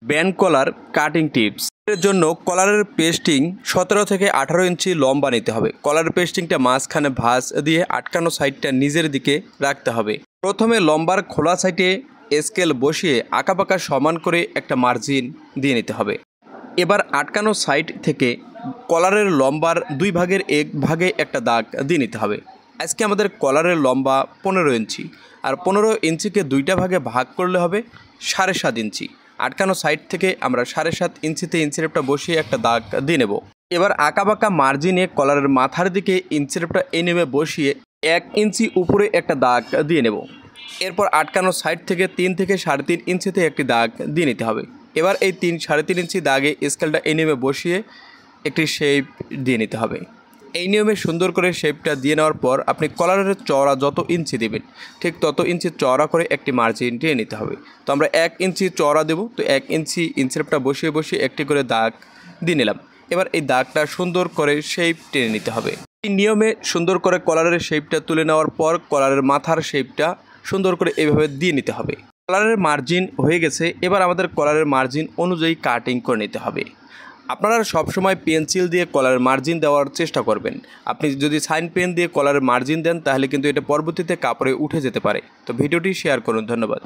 Band কলার cutting tips এর জন্য কলারের pasting 17 থেকে 18 ইঞ্চি লম্বা নিতে হবে। কলারের পেস্টিংটা মাঝখানে ভাঁজ দিয়ে আটকানো সাইডটা নিজের দিকে রাখতে হবে। প্রথমে লম্বার খোলা সাইডে স্কেল বসিয়ে আঁকাবাঁকা সমান করে একটা মার্জিন দিয়ে নিতে হবে। এবার আটকানো সাইড থেকে কলারের লম্বার 2 ভাগের 1 ভাগে একটা দাগ দিয়ে নিতে হবে। আজকে আমাদের কলারের লম্বা 15 ইঞ্চি, আর 15 ইঞ্চিকে 2টা ভাগে ভাগ করলে হবে 7.5 ইঞ্চি। আটকানো সাইড থেকে আমরা 7.5 ইঞ্চিতে ইঞ্চিরেপটা বসিয়ে একটা দাগ দিয়ে নেব। এবার আঁকাবাঁকা মার্জিনে কলারের মাথার দিকে ইঞ্চিরেপটা নেমে বসিয়ে 1 ইঞ্চি উপরে একটা দাগ দিয়ে নেব। এরপর আটকানো সাইড থেকে 3 থেকে 3.5 ইঞ্চিতে একটি দাগ দিয়ে নিতে হবে। এবার এই 3-3.5 ইঞ্চি দাগে স্কেলটা নেমে বসিয়ে একটি শেপ দিয়ে নিতে হবে। এই নিয়মে সুন্দর করে শেপটা দিয়ে নেওয়ার পর আপনি কলারের চওড়া যত ইঞ্চি দেবেন ঠিক তত ইঞ্চি চওড়া করে একটি মার্জিন টেনে নিতে হবে। তো আমরা 1 ইঞ্চি চওড়া দেব, তো 1 ইঞ্চি ইঞ্চিরেপটা বসিয়ে বসিয়ে একটি করে দাগ দিয়ে নিলাম। এবার এই দাগটা সুন্দর করে শেপ টেনে নিতে হবে। এই নিয়মে সুন্দর করে কলারের শেপটা তুলে নেওয়ার পর কলারের মাথার শেপটা সুন্দর করে এভাবে দিয়ে নিতে হবে। কলারের মার্জিন হয়ে গেছে, এবার আমাদের কলারের মার্জিন অনুযায়ী কাটিং করে নিতে হবে। আপনারা সবসময় পেন্সিল দিয়ে কলারের মার্জিন দেওয়ার চেষ্টা করবেন। আপনি যদি সাইন পেন দিয়ে কলারের মার্জিন দেন তাহলে কিন্তু এটা পরবর্তীতে কাপড়ে উঠে যেতে পারে। তো ভিডিওটি শেয়ার করুন। ধন্যবাদ।